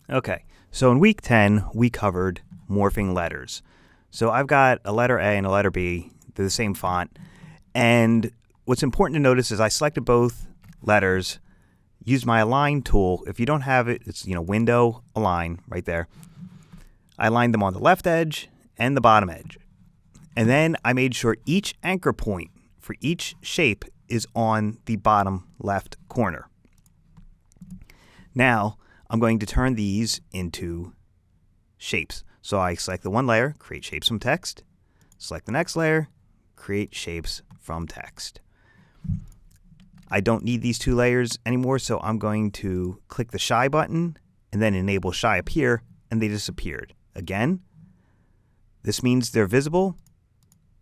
Okay, so in week 10, we covered morphing letters. So I've got a letter A and a letter B. They're the same font. And what's important to notice is I selected both letters, used my align tool. If you don't have it, it's window align right there. I aligned them on the left edge and the bottom edge. And then I made sure each anchor point for each shape is on the bottom left corner. Now, I'm going to turn these into shapes. So I select the one layer, create shapes from text. Select the next layer, create shapes from text. I don't need these two layers anymore, so I'm going to click the Shy button and then enable Shy Appear, and they disappeared. Again, this means they're visible.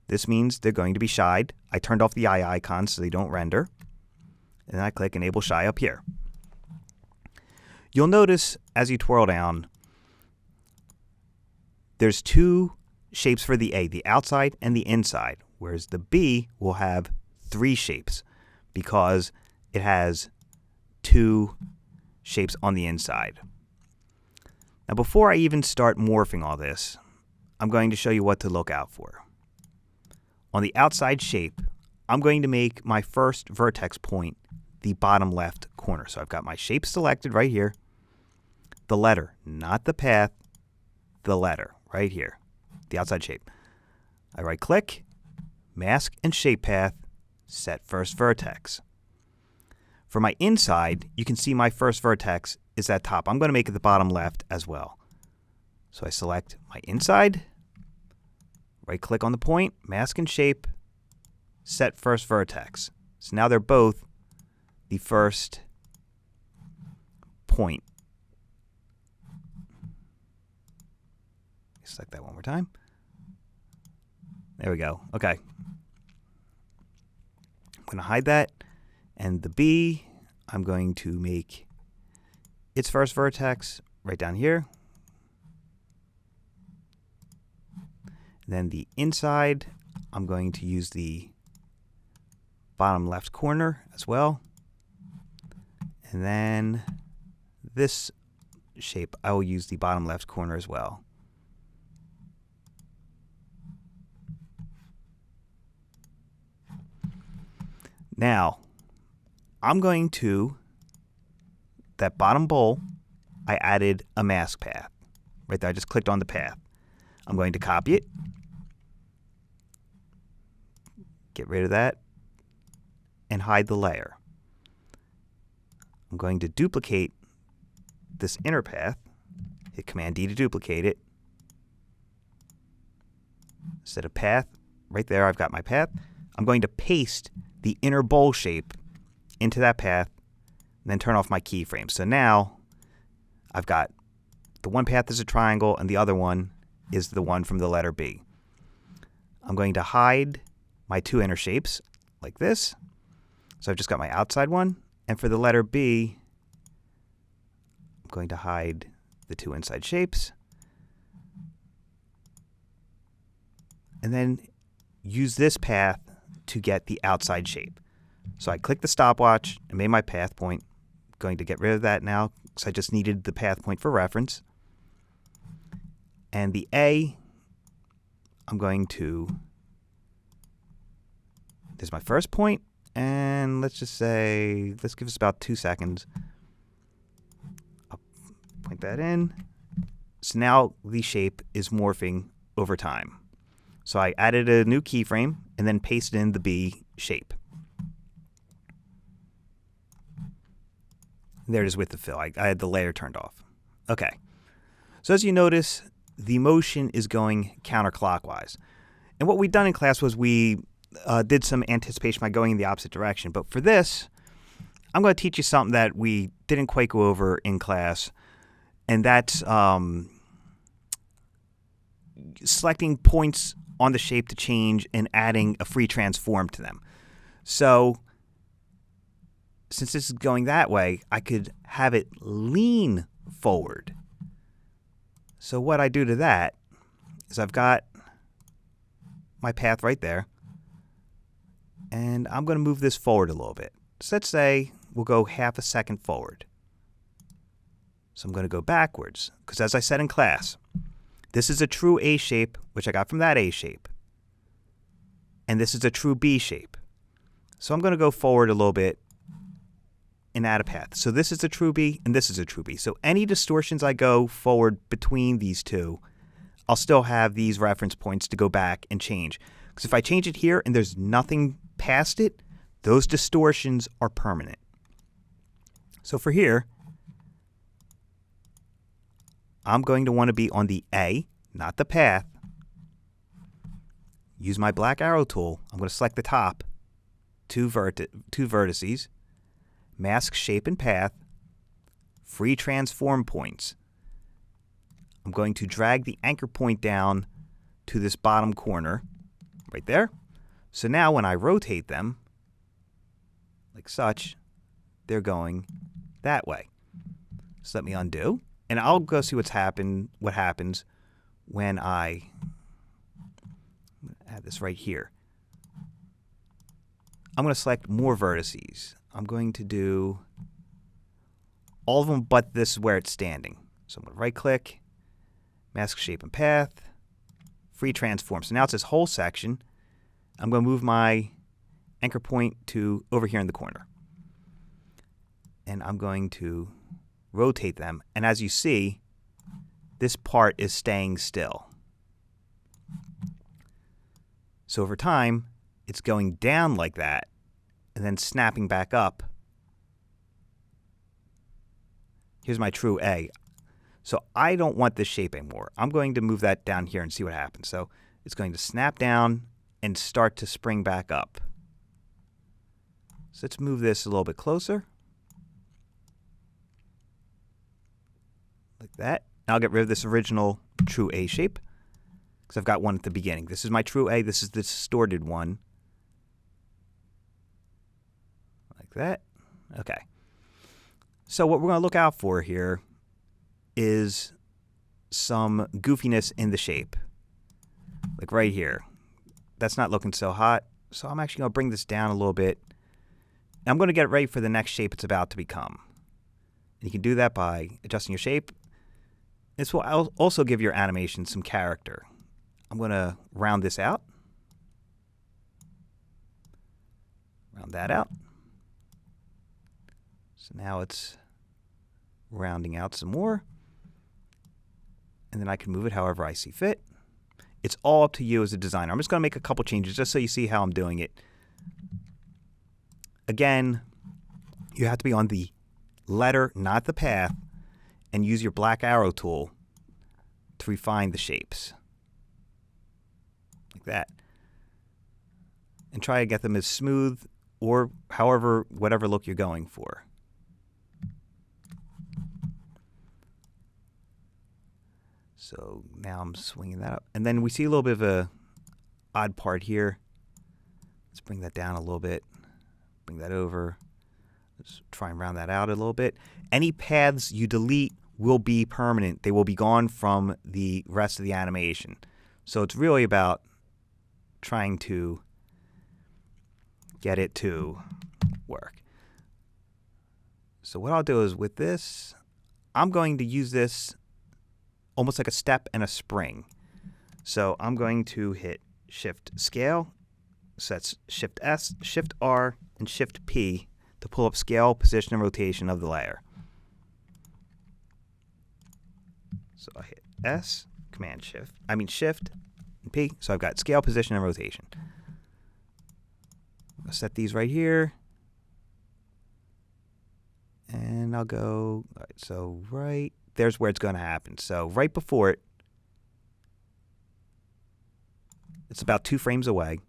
This means they're going to be shied. I turned off the eye icon so they don't render. And then I click Enable Shy Appear. You'll notice as you twirl down, there's two shapes for the A, the outside and the inside, whereas the B will have three shapes because it has two shapes on the inside. Now, before I even start morphing all this, I'm going to show you what to look out for. On the outside shape, I'm going to make my first vertex point the bottom left corner. So I've got my shape selected right here. The letter, not the path, the letter right here, the outside shape. I right click, mask and shape path, set first vertex. For my inside, you can see my first vertex is at top. I'm going to make it the bottom left as well. So I select my inside, right click on the point, mask and shape, set first vertex. So now they're both the first point. Select that one more time. There we go. Okay. I'm going to hide that. And the B, I'm going to make its first vertex right down here. Then the inside, I'm going to use the bottom left corner as well. And then this shape, I will use the bottom left corner as well. Now, I'm going to, that bottom bowl, I added a mask path. Right there, I just clicked on the path. I'm going to copy it. Get rid of that. And hide the layer. I'm going to duplicate this inner path. Hit Command D to duplicate it. Set a path. Right there, I've got my path. I'm going to paste the inner bowl shape into that path, and then turn off my keyframe. So now I've got the one path is a triangle, and the other one is the one from the letter B. I'm going to hide my two inner shapes like this. So I've just got my outside one, and for the letter B, I'm going to hide the two inside shapes, and then use this path to get the outside shape. So I click the stopwatch and made my path point. I'm going to get rid of that now because I just needed the path point for reference. And the A, I'm going to, there's my first point, and let's just say, let's give us about 2 seconds. I'll point that in. So now the shape is morphing over time. So I added a new keyframe and then pasted in the B shape. There it is with the fill. I had the layer turned off. Okay. So as you notice, the motion is going counterclockwise. And what we've done in class was we did some anticipation by going in the opposite direction. But for this, I'm going to teach you something that we didn't quite go over in class. And that's selecting points on the shape to change and adding a free transform to them. So since this is going that way, I could have it lean forward. So what I do to that is I've got my path right there, and I'm going to move this forward a little bit. So let's say we'll go half a second forward. So I'm going to go backwards because, as I said in class, this is a true A shape, which I got from that A shape. And this is a true B shape. So I'm going to go forward a little bit and add a path. So this is a true B and this is a true B. So any distortions I go forward between these two, I'll still have these reference points to go back and change. Because if I change it here and there's nothing past it, those distortions are permanent. So for here, I'm going to want to be on the A, not the path. Use my black arrow tool. I'm going to select the top, two vertices, mask shape and path, free transform points. I'm going to drag the anchor point down to this bottom corner, right there. So now when I rotate them, like such, they're going that way. So let me undo, and I'll go see what happens when I add this right here. I'm going to select more vertices. I'm going to do all of them, but this is where it's standing. So I'm going to right-click, mask shape and path, free transform. So now it's this whole section. I'm going to move my anchor point to over here in the corner. And I'm going to rotate them. And as you see, this part is staying still. So over time, it's going down like that and then snapping back up. Here's my true A. So I don't want this shape anymore. I'm going to move that down here and see what happens. So it's going to snap down and start to spring back up. So let's move this a little bit closer. Like that. And I'll get rid of this original true A shape because I've got one at the beginning. This is my true A. This is the distorted one. Like that. Okay. So what we're going to look out for here is some goofiness in the shape. Like right here. That's not looking so hot. So I'm actually going to bring this down a little bit. I'm going to get it ready for the next shape it's about to become. And you can do that by adjusting your shape. This will also give your animation some character. I'm going to round this out. Round that out. So now it's rounding out some more. And then I can move it however I see fit. It's all up to you as a designer. I'm just going to make a couple changes just so you see how I'm doing it. Again, you have to be on the letter, not the path, and use your black arrow tool to refine the shapes. Like that. And try to get them as smooth or whatever look you're going for. So now I'm swinging that up. And then we see a little bit of a odd part here. Let's bring that down a little bit. Bring that over. Let's try and round that out a little bit. Any paths you delete will be permanent. They will be gone from the rest of the animation. So it's really about trying to get it to work. So what I'll do is with this, I'm going to use this almost like a step and a spring. So I'm going to hit Shift Scale. So that's Shift S, Shift R, and Shift P to pull up scale, position, and rotation of the layer. So I hit S, Shift and P. So I've got scale, position, and rotation. I'll set these right here. And I'll go, all right, so right there's where it's going to happen. So right before it, it's about 2 frames away.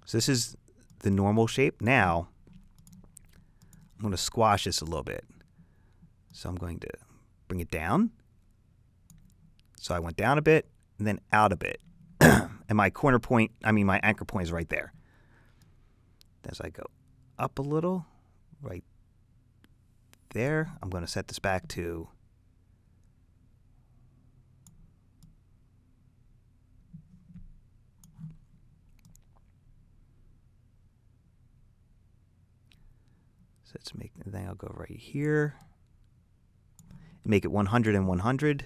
So this is the normal shape. Now, I'm going to squash this a little bit. So I'm going to bring it down. So I went down a bit and then out a bit. And my my anchor point is right there. As I go up a little, right there, I'm going to set this back to so let's make the thing. I'll go right here. make it 100 and 100.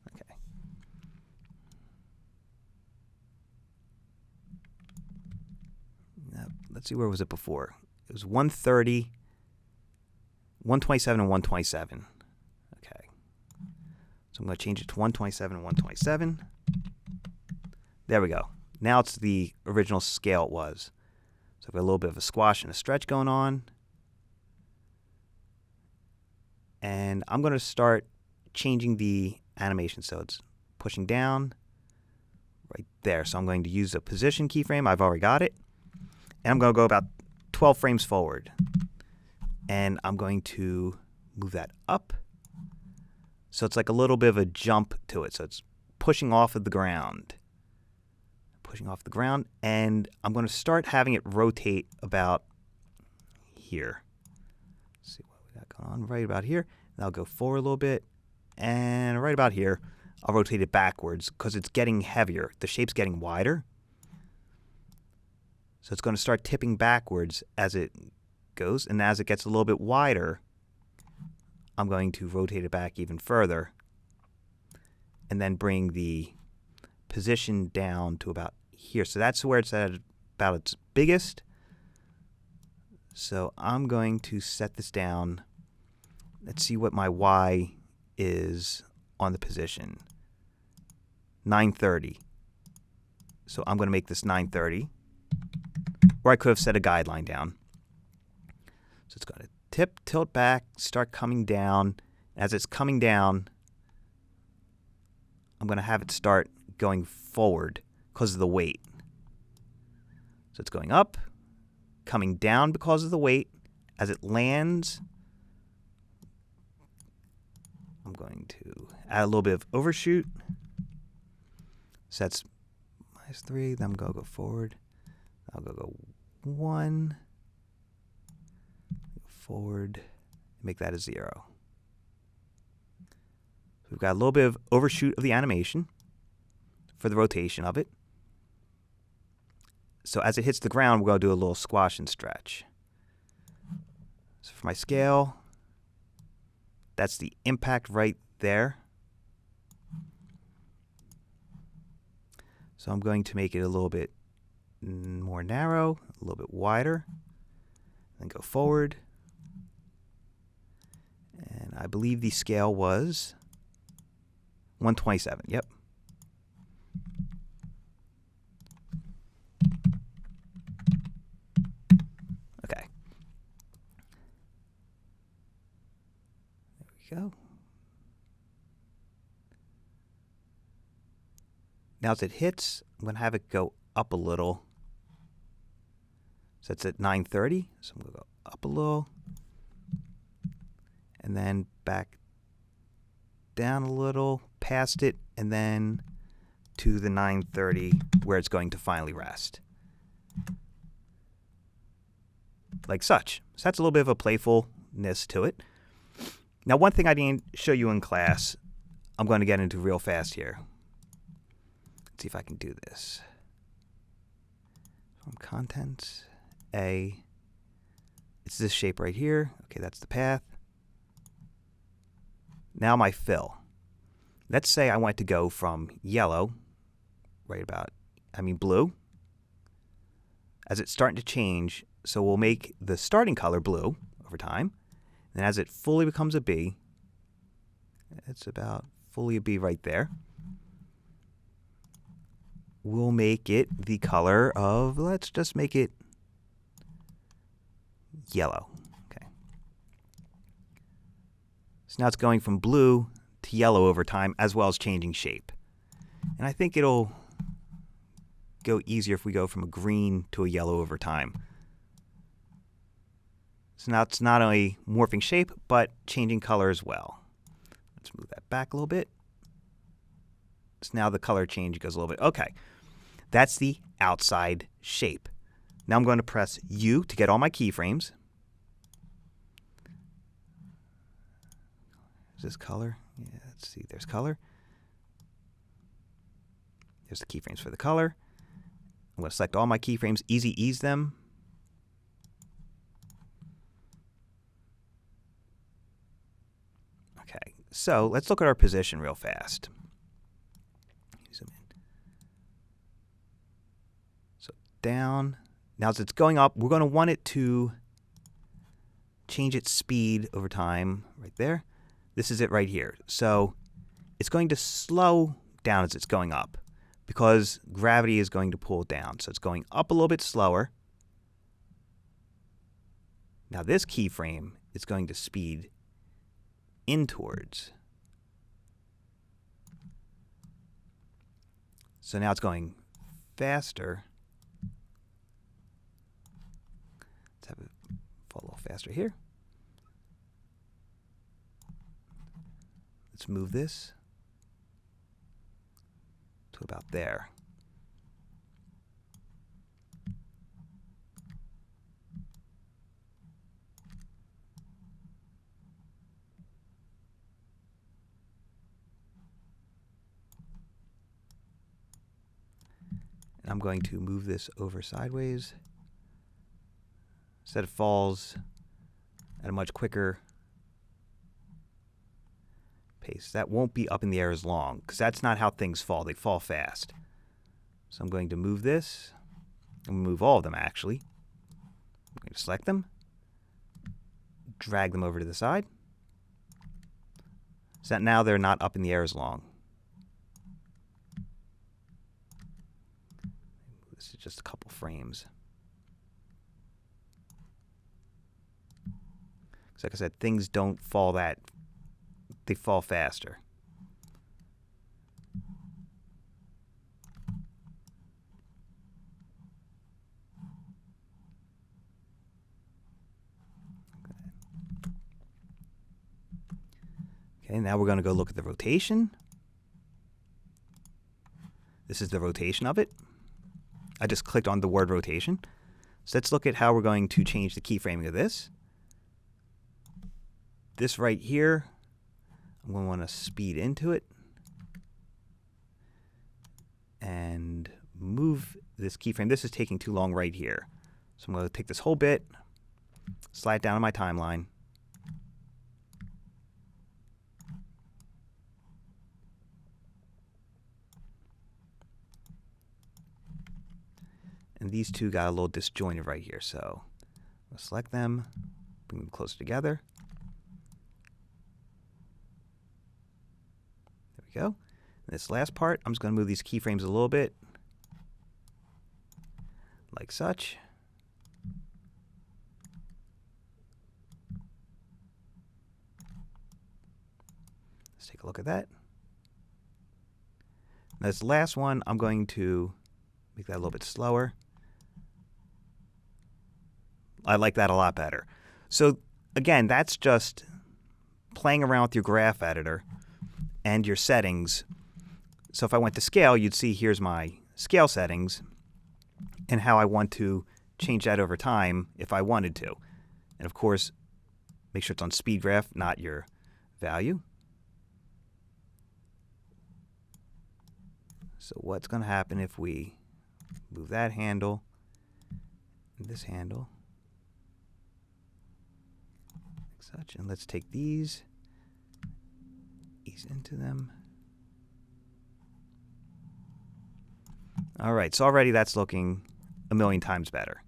Okay. Now, let's see, where was it before? It was 130, 127, and 127. Okay. So I'm going to change it to 127 and 127. There we go. Now it's the original scale it was. So I've got a little bit of a squash and a stretch going on. And I'm going to start changing the animation. So it's pushing down right there. So I'm going to use a position keyframe. I've already got it. And I'm going to go about 12 frames forward. And I'm going to move that up. So it's like a little bit of a jump to it. So it's pushing off of the ground. Pushing off the ground. And I'm going to start having it rotate about here. Let's see what we got going on right about here. And I'll go forward a little bit. And right about here, I'll rotate it backwards because it's getting heavier. The shape's getting wider. So it's going to start tipping backwards as it goes. And as it gets a little bit wider, I'm going to rotate it back even further. And then bring the position down to about here. So that's where it's at about its biggest. So I'm going to set this down. Let's see what my Y is on the position. 930. So I'm going to make this 930. Or I could have set a guideline down. So it's going to tilt back, start coming down. As it's coming down, I'm going to have it start going forward because of the weight. So it's going up, coming down because of the weight. As it lands, I'm going to add a little bit of overshoot. So that's -3. Then I'm going to go forward. I'll go 1. Go forward. Make that a 0. So we've got a little bit of overshoot of the animation for the rotation of it. So as it hits the ground, we're going to do a little squash and stretch. So for my scale, that's the impact right there. So I'm going to make it a little bit more narrow, a little bit wider, then go forward. And I believe the scale was 127. Yep. Okay. There we go. Now as it hits, I'm going to have it go up a little. So it's at 930. So I'm going to go up a little. And then back down a little, past it, and then to the 930 where it's going to finally rest. Like such. So that's a little bit of a playfulness to it. Now one thing I didn't show you in class, I'm going to get into real fast here. Let's see if I can do this. From contents, A. It's this shape right here. Okay, that's the path. Now my fill. Let's say I want to go from yellow, blue, as it's starting to change. So we'll make the starting color blue over time. And as it fully becomes a B, it's about fully a B right there. We'll make it the color of, let's just make it yellow. Okay. So now it's going from blue to yellow over time, as well as changing shape. And I think it'll go easier if we go from a green to a yellow over time. So now it's not only morphing shape, but changing color as well. Let's move that back a little bit. So now the color change goes a little bit. Okay, that's the outside shape. Now I'm going to press U to get all my keyframes. Is this color? Yeah, let's see. There's color. There's the keyframes for the color. I'm going to select all my keyframes, easy ease them. Okay, so let's look at our position real fast. Zoom in. So down. Now as it's going up, we're going to want it to change its speed over time right there. This is it right here. So it's going to slow down as it's going up because gravity is going to pull it down. So it's going up a little bit slower. Now this keyframe is going to speed in towards. So now it's going faster. Let's have it fall a little faster here. Let's move this to about there. And I'm going to move this over sideways so that it falls at a much quicker pace. That won't be up in the air as long because that's not how things fall. They fall fast. So I'm going to move this. I'm going to move all of them actually. I'm going to select them, drag them over to the side, so that now they're not up in the air as long. This is just a couple frames. So like I said, things don't fall that, they fall faster. Okay, now we're going to go look at the rotation. This is the rotation of it. I just clicked on the word rotation. So let's look at how we're going to change the keyframing of this. This right here, I'm going to want to speed into it and move this keyframe. This is taking too long right here. So I'm going to take this whole bit, slide it down on my timeline. And these two got a little disjointed right here. So I'll select them, bring them closer together. There we go. And this last part, I'm just going to move these keyframes a little bit, like such. Let's take a look at that. Now this last one, I'm going to make that a little bit slower. I like that a lot better. So again, that's just playing around with your graph editor and your settings. So if I went to scale, you'd see here's my scale settings and how I want to change that over time if I wanted to. And of course, make sure it's on speed graph, not your value. So what's going to happen if we move that handle and this handle? Such, and let's take these, ease into them. All right, so already that's looking a million times better.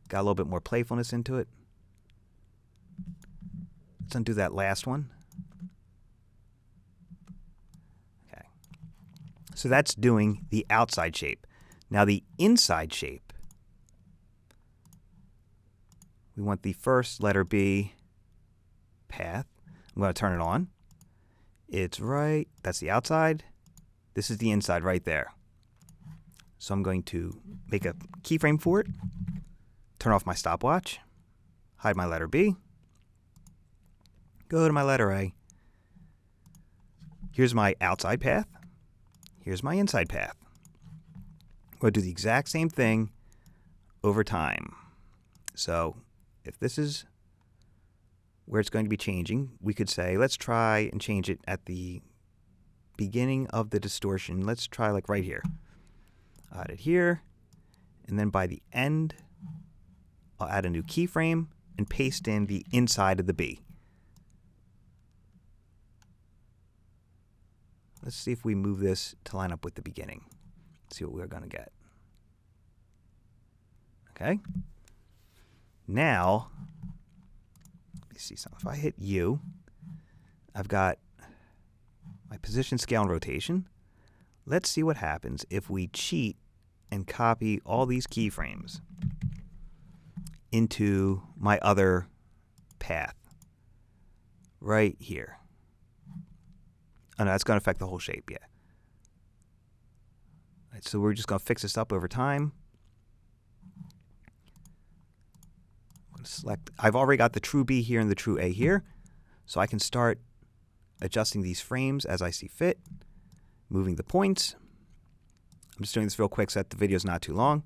Got a little bit more playfulness into it. Let's undo that last one. Okay. So that's doing the outside shape. Now the inside shape. We want the first letter B path. I'm going to turn it on. It's right, that's the outside. This is the inside right there. So I'm going to make a keyframe for it, turn off my stopwatch, hide my letter B, go to my letter A. Here's my outside path. Here's my inside path. I'm going to do the exact same thing over time. So if this is where it's going to be changing, we could say, let's try and change it at the beginning of the distortion. Let's try like right here. I'll add it here, and then by the end, I'll add a new keyframe and paste in the inside of the B. Let's see if we move this to line up with the beginning. See what we're going to get. Okay. Now, let me see something. If I hit U, I've got my position, scale, and rotation. Let's see what happens if we cheat and copy all these keyframes into my other path right here. Oh, no, that's going to affect the whole shape, yeah. All right, so we're just going to fix this up over time. I'm going to select, I've already got the true B here and the true A here, so I can start adjusting these frames as I see fit, moving the points. I'm just doing this real quick so that the video is not too long.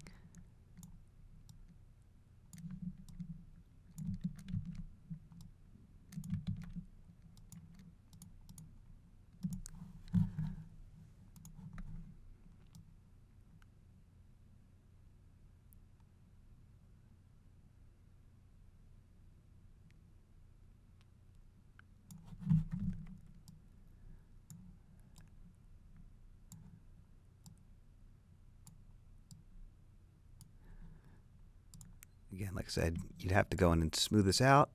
Again, like I said, you'd have to go in and smooth this out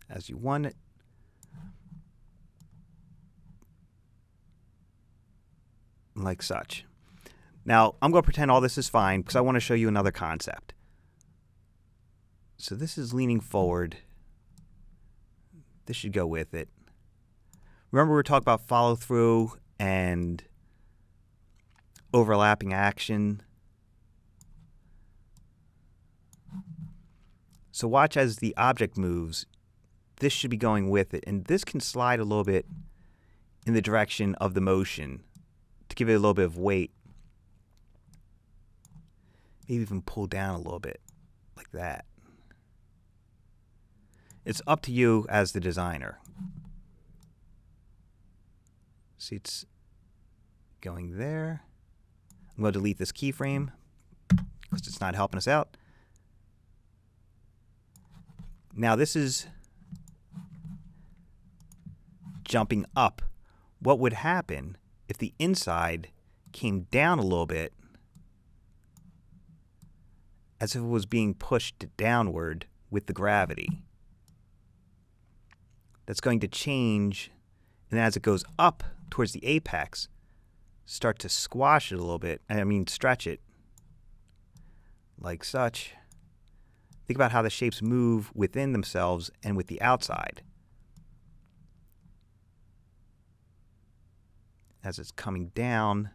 as you want it. Like such. Now, I'm going to pretend all this is fine because I want to show you another concept. So this is leaning forward. This should go with it. Remember we were talking about follow through and overlapping action. So watch as the object moves. This should be going with it. And this can slide a little bit in the direction of the motion to give it a little bit of weight. Maybe even pull down a little bit like that. It's up to you as the designer. See, it's going there. I'm going to delete this keyframe because it's not helping us out. Now this is jumping up. What would happen if the inside came down a little bit as if it was being pushed downward with the gravity? That's going to change, and then as it goes up towards the apex, start to squash it a little bit. I mean, stretch it like such. Think about how the shapes move within themselves and with the outside. As it's coming down,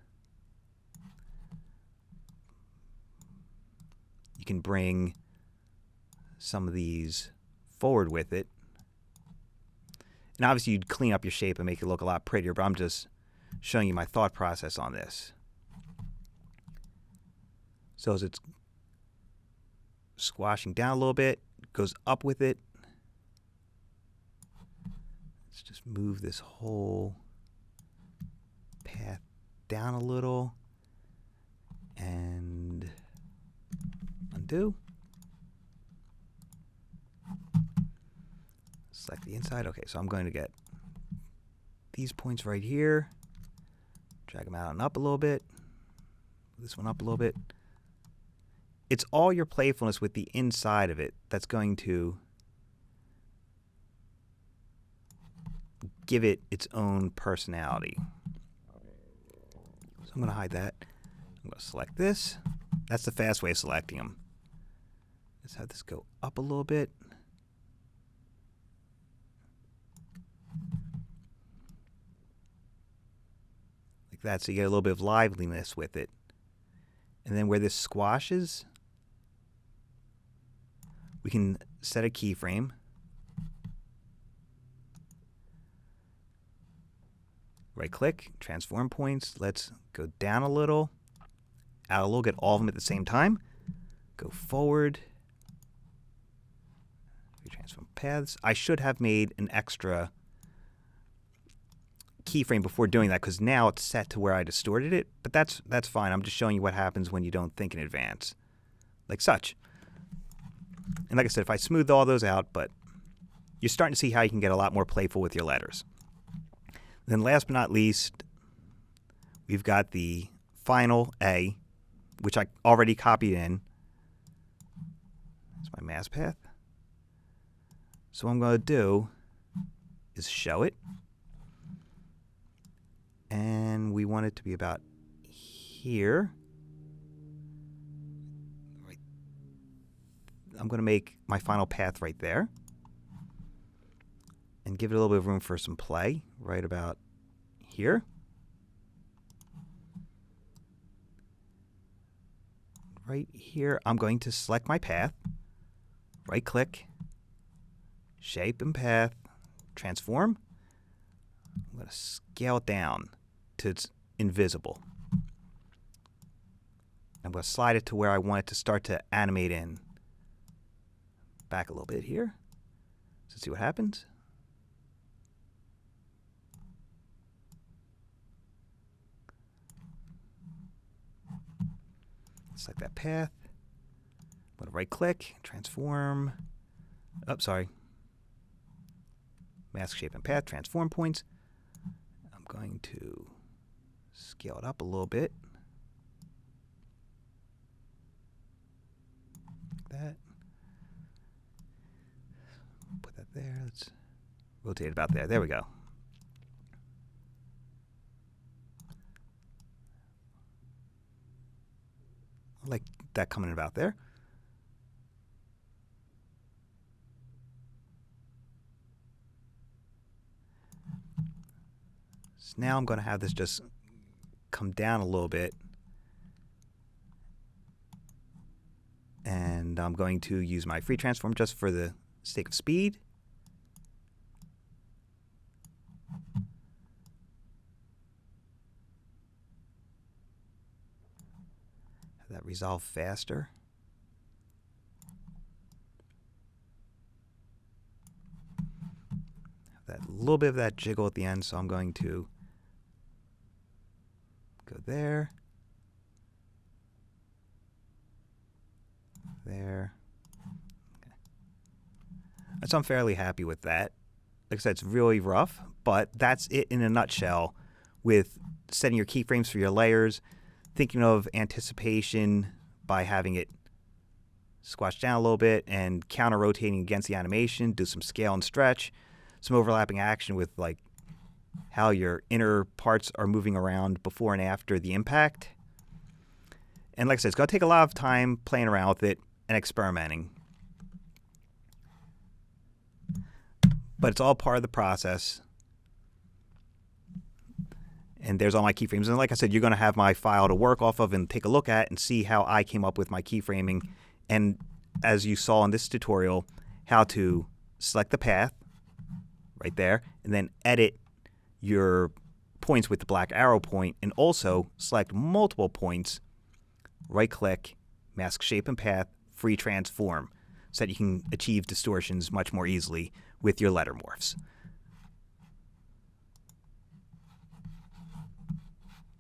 you can bring some of these forward with it. And obviously you'd clean up your shape and make it look a lot prettier, but I'm just showing you my thought process on this. So as it's squashing down a little bit, goes up with it. Let's just move this whole path down a little and undo. Select the inside. Okay, so I'm going to get these points right here, drag them out and up a little bit, this one up a little bit. It's all your playfulness with the inside of it that's going to give it its own personality. So I'm going to hide that. I'm going to select this. That's the fast way of selecting them. Let's have this go up a little bit. Like that, so you get a little bit of liveliness with it. And then where this squashes, we can set a keyframe. Right click, transform points. Let's go down a little, out a little, get all of them at the same time. Go forward. Transform paths. I should have made an extra keyframe before doing that because now it's set to where I distorted it, but that's fine. I'm just showing you what happens when you don't think in advance, like such. And like I said, if I smooth all those out, but you're starting to see how you can get a lot more playful with your letters. Then last but not least, we've got the final A, which I already copied in. That's my mask path. So what I'm going to do is show it. And we want it to be about here. Right. I'm going to make my final path right there. And give it a little bit of room for some play right about here. Right here, I'm going to select my path, right-click, shape and path, transform. I'm going to scale it down to it's invisible. I'm going to slide it to where I want it to start to animate in. Back a little bit here. So see what happens. Select that path. I'm going to right-click, transform. Oh, sorry. Mask, shape, and path, transform points. I'm going to scale it up a little bit. Like that. Put that there. Let's rotate it about there. There we go. I like that coming about there. So now I'm going to have this just come down a little bit. And I'm going to use my free transform just for the sake of speed. Have that resolve faster. Have that little bit of that jiggle at the end, so I'm going to go there. There. Okay. So I'm fairly happy with that. Like I said, it's really rough, but that's it in a nutshell with setting your keyframes for your layers, thinking of anticipation by having it squashed down a little bit and counter-rotating against the animation, do some scale and stretch, some overlapping action with like how your inner parts are moving around before and after the impact. And like I said, it's going to take a lot of time playing around with it and experimenting. But it's all part of the process. And there's all my keyframes. And like I said, you're going to have my file to work off of and take a look at and see how I came up with my keyframing. And as you saw in this tutorial, how to select the path right there and then edit your points with the black arrow point and also select multiple points, right-click, mask, shape, and path, free transform so that you can achieve distortions much more easily with your letter morphs.